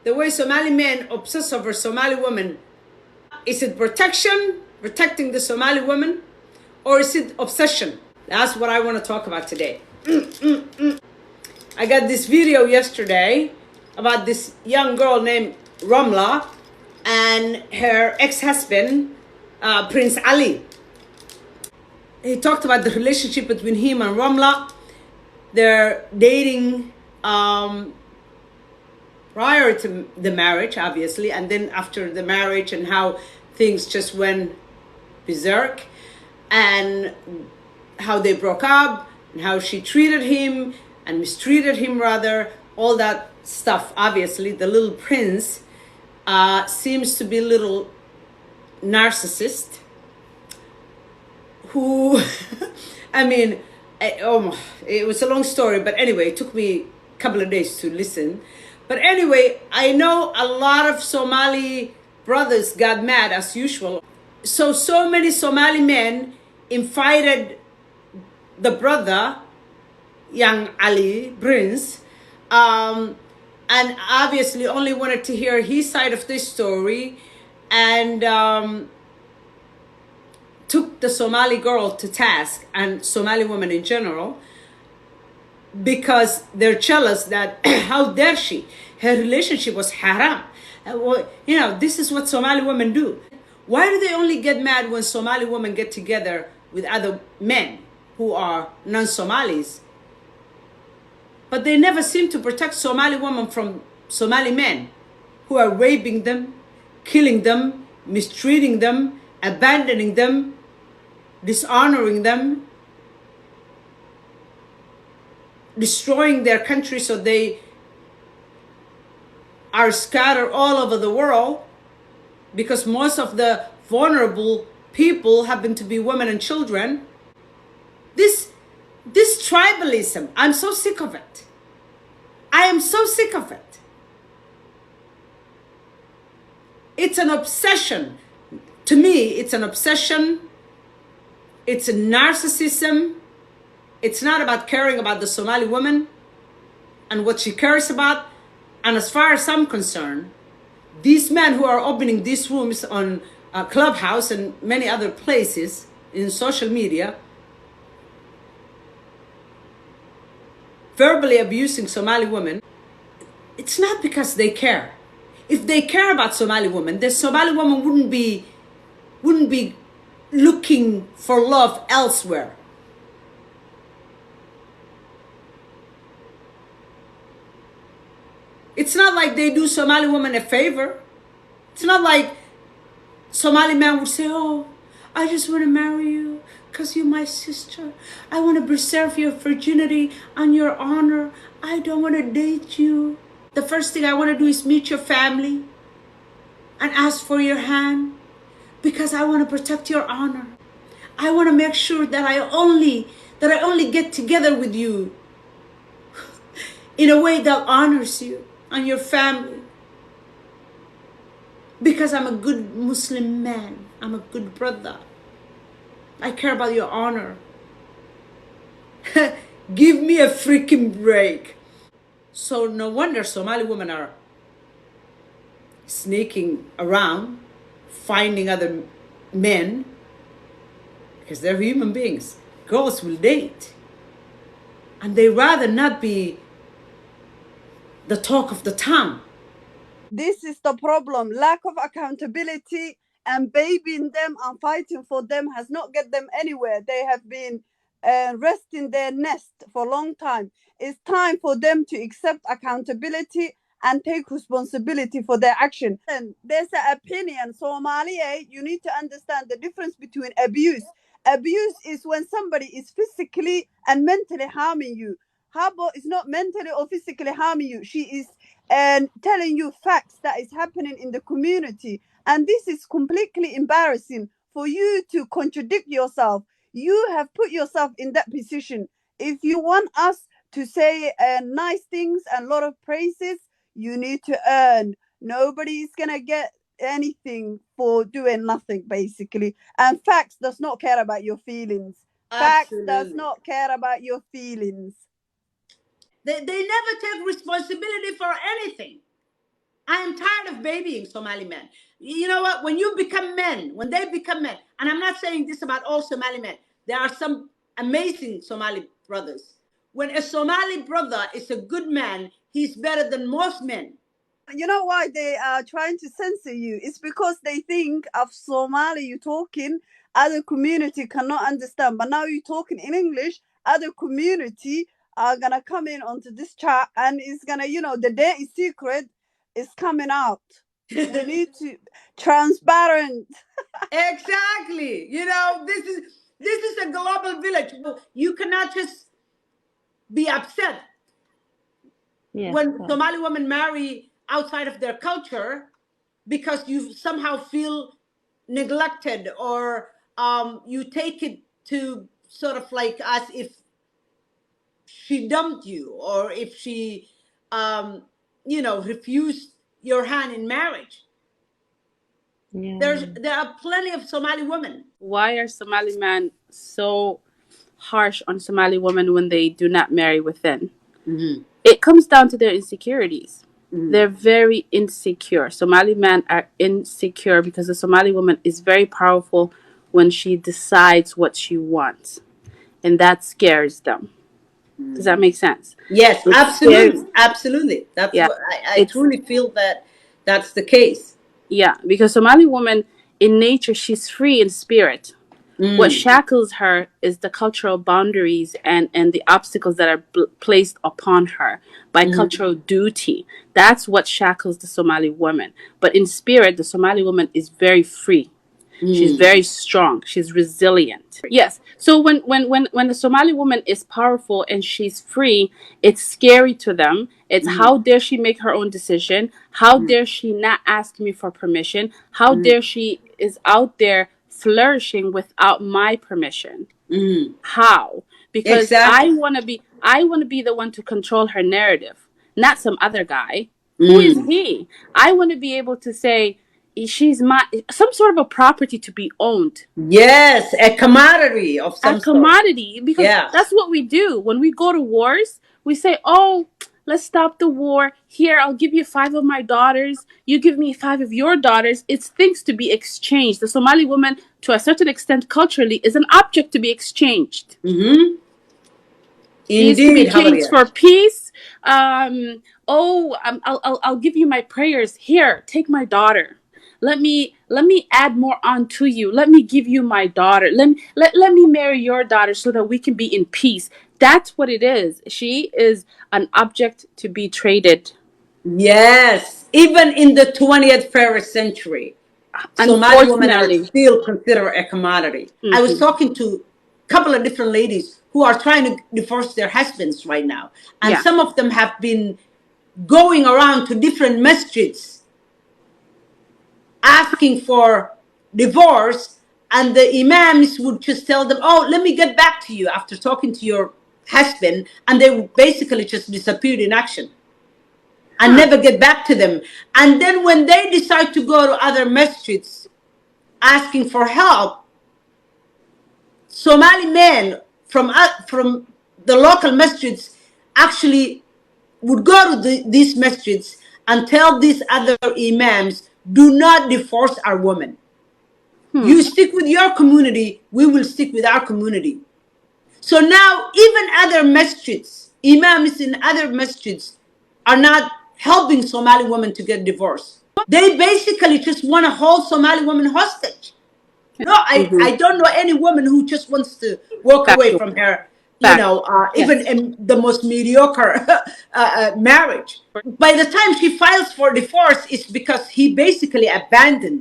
the way Somali men obsess over Somali women. Is it protecting the Somali woman, or is it obsession? That's what I want to talk about today. I got this video yesterday about this young girl named Ramla and her ex-husband, Prince Ali. He talked about the relationship between him and Ramla. They're dating prior to the marriage, obviously, and then after the marriage, and how things just went berserk, and how they broke up, and how she treated him and mistreated him, rather, all that stuff. Obviously, the little prince seems to be a little narcissist who, I mean, it was a long story, but anyway, it took me a couple of days to listen. But anyway, I know a lot of Somali brothers got mad as usual. So many Somali men invited the brother, young Ali, Prince, and obviously only wanted to hear his side of the story, and took the Somali girl to task, and Somali women in general, because they're jealous that how dare she, her relationship was haram. You know, this is what Somali women do. Why do they only get mad when Somali women get together with other men who are non-Somalis? But they never seem to protect Somali women from Somali men who are raping them, killing them, mistreating them, abandoning them, dishonoring them, destroying their country so they are scattered all over the world, because most of the vulnerable people happen to be women and children. This tribalism, I'm so sick of it. I am so sick of it. It's an obsession. To me, it's an obsession. It's a narcissism. It's not about caring about the Somali woman and what she cares about. And as far as I'm concerned, these men who are opening these rooms on Clubhouse and many other places in social media, verbally abusing Somali women, it's not because they care. If they care about Somali women, the Somali woman wouldn't be looking for love elsewhere. It's not like they do Somali women a favor. It's not like Somali man would say, oh, I just want to marry you because you're my sister. I want to preserve your virginity and your honor. I don't want to date you. The first thing I want to do is meet your family and ask for your hand because I want to protect your honor. I want to make sure that I only get together with you in a way that honors you and your family, because I'm a good Muslim man. I'm a good brother. I care about your honor. Give me a freaking break. So no wonder Somali women are sneaking around, finding other men, because they're human beings. Girls will date, and they rather not be the talk of the town. This is the problem. Lack of accountability, and babying them and fighting for them has not get them anywhere. They have been resting their nest for a long time. It's time for them to accept accountability and take responsibility for their action. And there's an opinion, Somali, you need to understand the difference between abuse. Abuse is when somebody is physically and mentally harming you. Habo is not mentally or physically harming you. She is telling you facts that is happening in the community. And this is completely embarrassing for you to contradict yourself. You have put yourself in that position. If you want us to say nice things and a lot of praises, you need to earn. Nobody's going to get anything for doing nothing, basically. And facts does not care about your feelings. Facts does not care about your feelings. They never take responsibility for anything. I am tired of babying Somali men. You know what? When you become men, when they become men, and I'm not saying this about all Somali men, there are some amazing Somali brothers. When a Somali brother is a good man, he's better than most men. You know why they are trying to censor you? It's because they think of Somali you talking, other community cannot understand. But now you talking in English, other community are gonna come in onto this chat and it's gonna, the dirty secret is coming out. We need to transparent. Exactly. You know, this is a global village. You cannot just be upset when Somali women marry outside of their culture because you somehow feel neglected, or you take it to sort of like as if she dumped you, or if she refused your hand in marriage. There are plenty of Somali women. Why are Somali men so harsh on Somali women when they do not marry within? Mm-hmm. It comes down to their insecurities. Mm-hmm. They're very insecure. Somali men are insecure because the Somali woman is very powerful when she decides what she wants. And that scares them. Does that make sense? Yes, It absolutely. scares, Absolutely. That's yeah. what I truly feel that that's the case. Yeah, because Somali woman in nature, she's free in spirit. What shackles her is the cultural boundaries and the obstacles that are placed upon her by cultural duty. That's what shackles the Somali woman. But in spirit, the Somali woman is very free. She's very strong. She's resilient. Yes. So when the Somali woman is powerful and she's free, it's scary to them. It's how dare she make her own decision? How dare she not ask me for permission? How dare she is out there flourishing without my permission? How? Because Exactly. I want to be the one to control her narrative, not some other guy. Who is he? I want to be able to say she's my some sort of a property to be owned. Yes, a commodity of A some sort. commodity, because Yeah. that's what we do when we go to wars. We say, "Oh, let's stop the war. Here, I'll give you 5 of my daughters. You give me 5 of your daughters." It's things to be exchanged. The Somali woman, to a certain extent, culturally, is an object to be exchanged. Mm-hmm. She is to be Indeed, changed Havaria. for peace. I'll give you my prayers. Here, take my daughter. Let me add more on to you. Let me give you my daughter. Let me marry your daughter so that we can be in peace. That's what it is. She is an object to be traded. Yes. Even in the 20th first century, Somali women are Unfortunately. still considered a commodity. I was Mm-hmm. talking to a couple of different ladies who are trying to divorce their husbands right now. And Yeah. some of them have been going around to different masjids asking for divorce, and the imams would just tell them, "Oh, let me get back to you after talking to your husband," and they would basically just disappeared in action and never get back to them. And then when they decide to go to other masjids asking for help, Somali men from the local masjids actually would go to these masjids and tell these other imams, "Do not divorce our women. You stick with your community, we will stick with our community." So now even other masjids, imams in other masjids, are not helping Somali women to get divorced. They basically just want to hold Somali women hostage. No, Mm-hmm. I don't know any woman who just wants to walk away Factual. from her, Fact. even Yes. in the most mediocre marriage. By the time she files for divorce, it's because he basically abandoned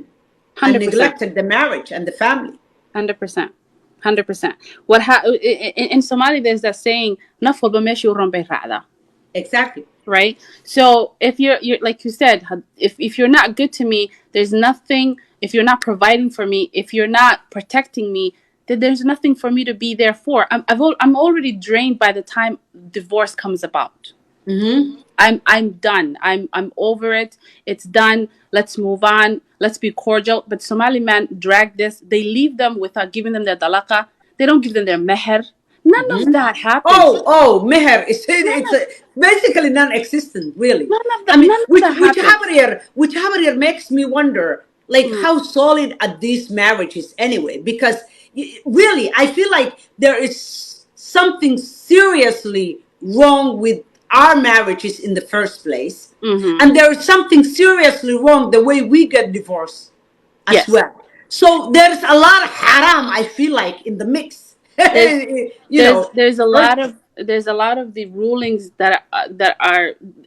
and 100%. neglected the marriage and the family. 100%. 100%. In Somali, there's that saying, "Nafol bameshi urombe rada." Exactly. Right? So if you're like you said, if you're not good to me, there's nothing. If you're not providing for me, if you're not protecting me, then there's nothing for me to be there for. I'm already drained by the time divorce comes about. Mm-hmm. I'm done. I'm over it. It's done. Let's move on. Let's be cordial. But Somali men drag this. They leave them without giving them their dalaka. They don't give them their meher. None of that happens. Oh, meher is None it's of basically non-existent, really. I mean, none of that happens. which Habrir makes me wonder, like, Mm, how solid are these marriages anyway? Because really, I feel like there is something seriously wrong with our marriages in the first place, mm-hmm. and there is something seriously wrong the way we get divorced as Yes. well. So there's a lot of haram, I feel like, in the mix. There's You know, there's a lot of the rulings that are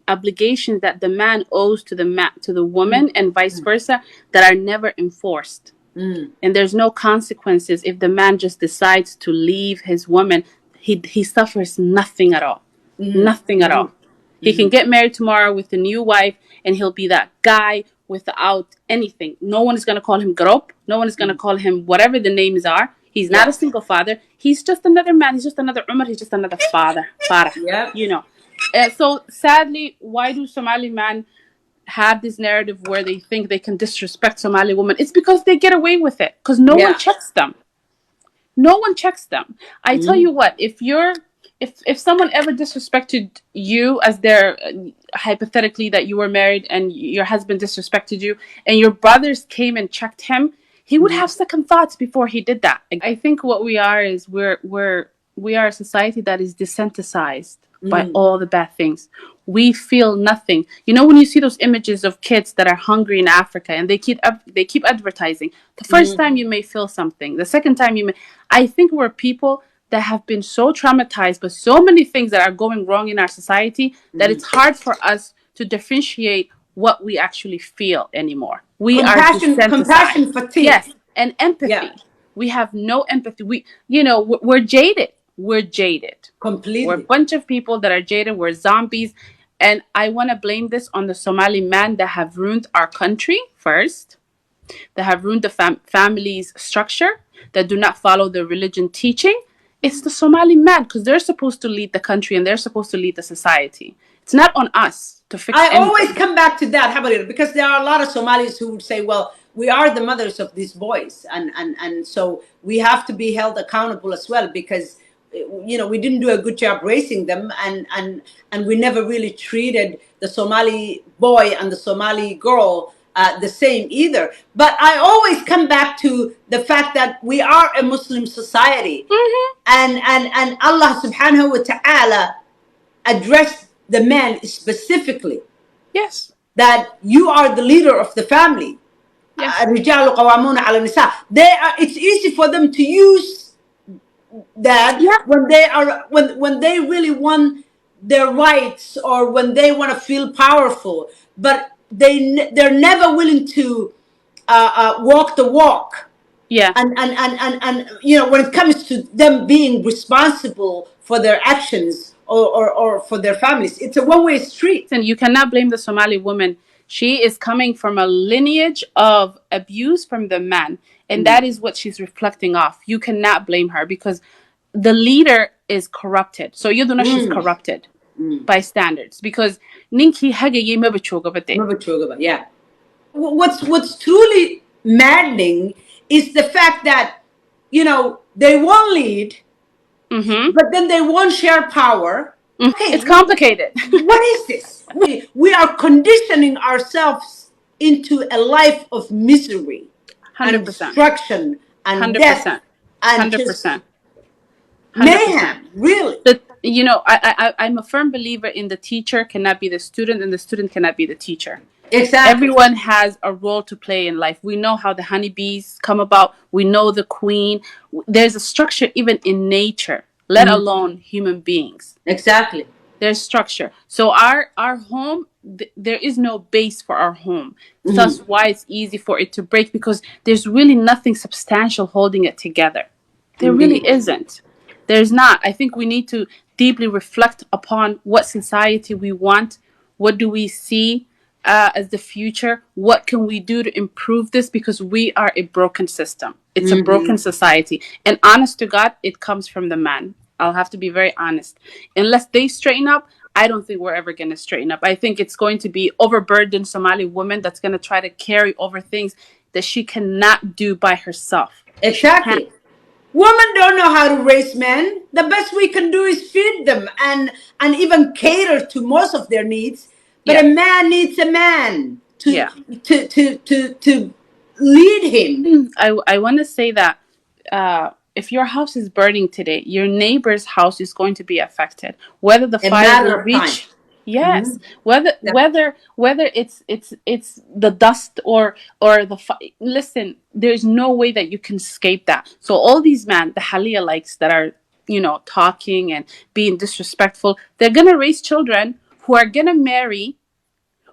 obligations that the man owes to the woman and vice versa that are never enforced. And there's no consequences if the man just decides to leave his woman. He suffers nothing at all. Nothing at all. He can get married tomorrow with a new wife and he'll be that guy without anything. No one is going to call him grop. No one is going to call him whatever the names are. He's not yeah, a single father. He's just another man. He's just another Umar. He's just another father. Farah, yeah, you know. So sadly, why do Somali men have this narrative where they think they can disrespect Somali women? It's because they get away with it because no one yeah. checks them. No one checks them. I tell you what, if someone ever disrespected you as their hypothetically that you were married and your husband disrespected you and your brothers came and checked him, he would have second thoughts before he did that. I think what we are is we are a society that is desensitized by all the bad things. We feel nothing. You know, when you see those images of kids that are hungry in Africa and they keep advertising, the first time you may feel something, the second time you may. I think we're people that have been so traumatized by so many things that are going wrong in our society that it's hard for us to differentiate what we actually feel anymore. We are desensitized. Compassion fatigue. Yes, and Yeah, empathy. We have no empathy. We're jaded. We're jaded. We're a completely. bunch of people that are jaded. We're zombies. And I want to blame this on the Somali men that have ruined our country first, that have ruined the family's structure, that do not follow the religion teaching. It's the Somali men because they're supposed to lead the country and they're supposed to lead the society. It's not on us to fix I always anything. come back to that, Habarir, because there are a lot of Somalis who would say, well, we are the mothers of these boys. And so we have to be held accountable as well because, we didn't do a good job raising them. And we never really treated the Somali boy and the Somali girl the same either. But I always come back to the fact that we are a Muslim society. And Allah subhanahu wa ta'ala addressed the man specifically Yes. that you are the leader of the family. Yeah. الرجال قوامون على النساء. It's easy for them to use that Yeah. when they really want their rights or when they want to feel powerful, but they're never willing to walk the walk. Yeah. And when it comes to them being responsible for their actions or for their families, it's a one-way street. And you cannot blame the Somali woman. She is coming from a lineage of abuse from the man, and that is what she's reflecting off. You cannot blame her because the leader is corrupted. So you don't know she's corrupted by standards because ninki hagaye mabachoga. Yeah. What's truly maddening is the fact that they won't lead, but then they won't share power. Okay, It's complicated. what is this? We are conditioning ourselves into a life of misery and 100%. destruction and 100%. death and 100%. just 100%. mayhem, really. I'm a firm believer in the teacher cannot be the student and the student cannot be the teacher. Exactly. Everyone has a role to play in life. We know how the honeybees come about. We know the queen. There's a structure even in nature, let alone human beings. Exactly. There's structure. So our home, there is no base for our home. Thus why it's easy for it to break because there's really nothing substantial holding it together. There really isn't. There's not. I think we need to deeply reflect upon what society we want. What do we see as the future? What can we do to improve this? Because we are a broken system. It's a broken society. And honest to God, it comes from the man. I'll have to be very honest. Unless they straighten up, I don't think we're ever going to straighten up. I think it's going to be overburdened Somali woman that's going to try to carry over things that she cannot do by herself. Exactly. Women don't know how to raise men. The best we can do is feed them and even cater to most of their needs. But Yeah. a man needs a man Yeah. to lead him. I want to say that if your house is burning today, your neighbor's house is going to be affected. Whether the A fire matter will of time. reach, yes. Mhm. Whether it's the dust or the listen. There's no way that you can escape that. So all these men, the Halia likes that are talking and being disrespectful, they're gonna raise children who are gonna marry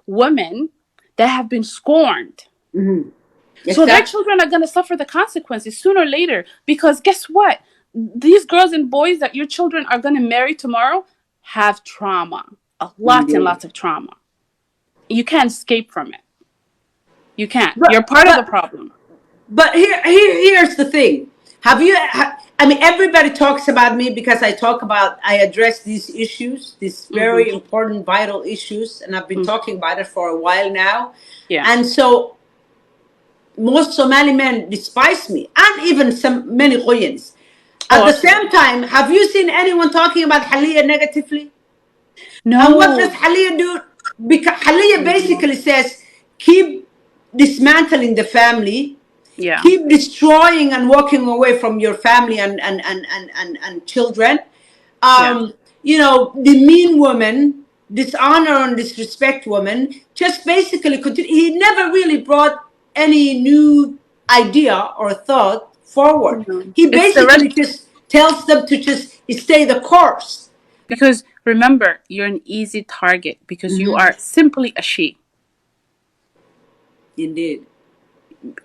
women that have been scorned. Mhm. So their Exactly. children are going to suffer the consequences sooner or later. Because guess what? These girls and boys that your children are going to marry tomorrow have trauma, a lot and Indeed. lots of trauma. You can't escape from it. You can't. You're But part of the but problem. but here's the thing. I mean, everybody talks about me because I address these issues, these Hmm. very important, vital issues, and I've been Hmm. talking about it for a while now. Yeah. And so most Somali men despise me, and even some many Goyans. At Oh, the same time, have you seen anyone talking about Halia negatively? And what does no. Halia do? Because Halia No. basically says, keep dismantling the family, Yeah. keep destroying and walking away from your family and children. Yeah. Demean woman, dishonor and disrespect woman, just basically continue. He never really brought any new idea or thought forward. No. He It's the red. basically just tells them to just stay the course. Because remember, you're an easy target because you Mhm. are simply a she. Indeed.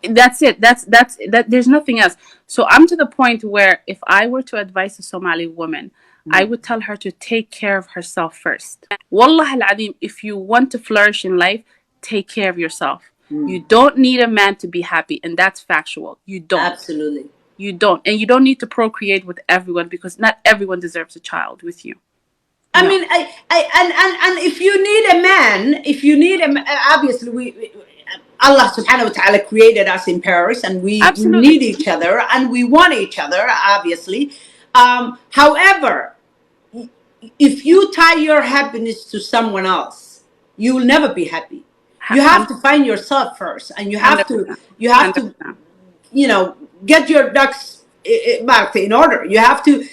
That's it. That there's nothing else. So I'm to the point where if I were to advise a Somali woman, I would tell her to take care of herself first. Wallah al-Adim, if you want to flourish in life, take care of yourself. You don't need a man to be happy, and that's factual. You don't. Absolutely. You don't. And you don't need to procreate with everyone because not everyone deserves a child with you. I No. mean, and if you need a man, if you need obviously Allah subhanahu wa ta'ala created us in Paris and we Absolutely. need each other and we want each other, obviously. However, if you tie your happiness to someone else, you will never be happy. You have to 100%. find yourself first, and you have to 100%. get your ducks back in order. You have to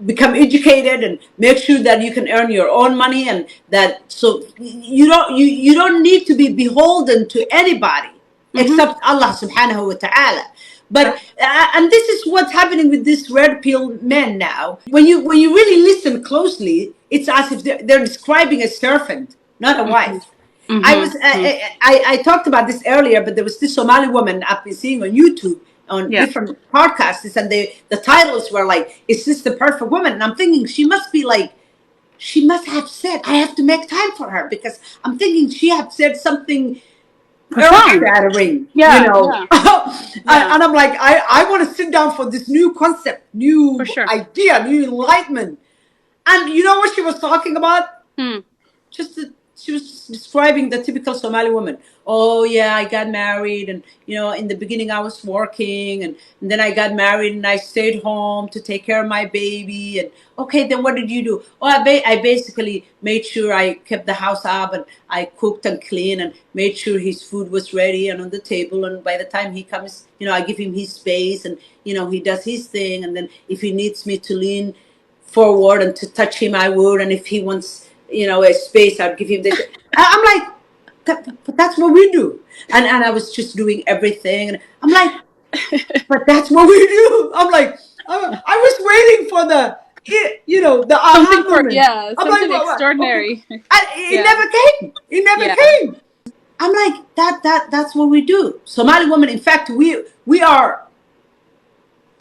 become educated and make sure that you can earn your own money, and that so you don't need to be beholden to anybody Mm-hmm. except Allah subhanahu wa ta'ala. But and this is what's happening with these red pill men now. When you really listen closely, it's as if they're describing a servant, not a Mm-hmm. wife. I was Mm-hmm. I talked about this earlier, but there was this Somali woman I've been seeing on YouTube on Yeah. different podcasts, and the titles were like, "Is this the perfect woman?" And I'm thinking she must have said, "I have to make time for her," because I'm thinking she had said something earth Profound. shattering, Yeah. Yeah. Yeah. and I'm like, I want to sit down for this new concept, For new sure. idea, new enlightenment. And you know what she was talking about? Hmm. She was describing the typical Somali woman. Oh yeah, I got married, and in the beginning I was working, and then I got married, and I stayed home to take care of my baby. And okay, then what did you do? Oh, I basically made sure I kept the house up, and I cooked and cleaned, and made sure his food was ready and on the table. And by the time he comes, I give him his space, and he does his thing. And then if he needs me to lean forward and to touch him, I would. And if he wants, a space, I'd give him this. I'm like, but that's what we do. And I was just doing everything. And I'm like, but that's what we do. I'm like, I was waiting for the aha Something for moment. yeah, I'm like, something what? Okay. extraordinary. And it Yeah. never came. It never Yeah. came. I'm like, that's what we do. Somali women, in fact, we are,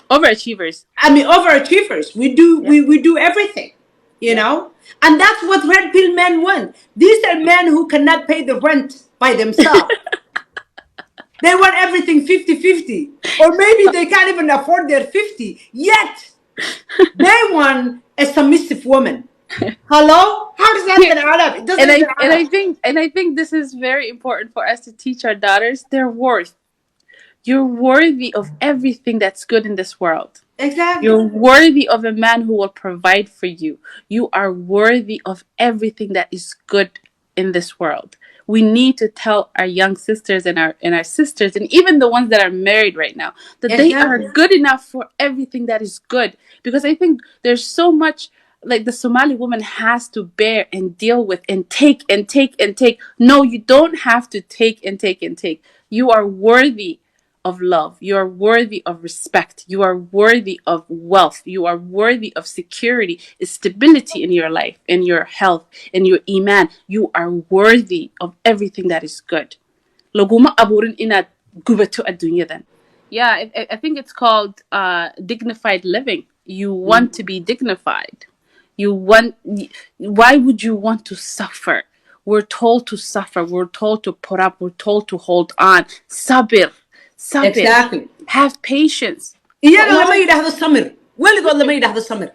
Overachievers. I mean, overachievers. We do Yeah. we do everything, Yeah. and that's what red pill men want. These are men who cannot pay the rent by themselves. They want everything 50-50, or maybe they can't even afford their 50 yet. They want a submissive woman. Hello? How does that Here, even add up? It doesn't and even I add and I up. think and I think this is very important for us to teach our daughters their worth. You're worthy of everything that's good in this world. Exactly. You're worthy of a man who will provide for you. You are worthy of everything that is good in this world. We need to tell our young sisters and our sisters and even the ones that are married right now that they are Exactly. good enough for everything that is good. Because I think there's so much like the Somali woman has to bear and deal with and take and take and take. No, you don't have to take and take and take. You are worthy of love. You are worthy of respect. You are worthy of wealth. You are worthy of security, stability in your life, in your health, in your iman. You are worthy of everything that is good. Laguma aburin inaad gubato adunyadan. Yeah, I think it's called dignified living. You want to be dignified. You want. Why would you want to suffer? We're told to suffer. We're told to put up. We're told to hold on. Sabir, sabir. Exactly. Have patience. iyaga lama Why? yidhaahdo samir weligood lama yidhaahdo samir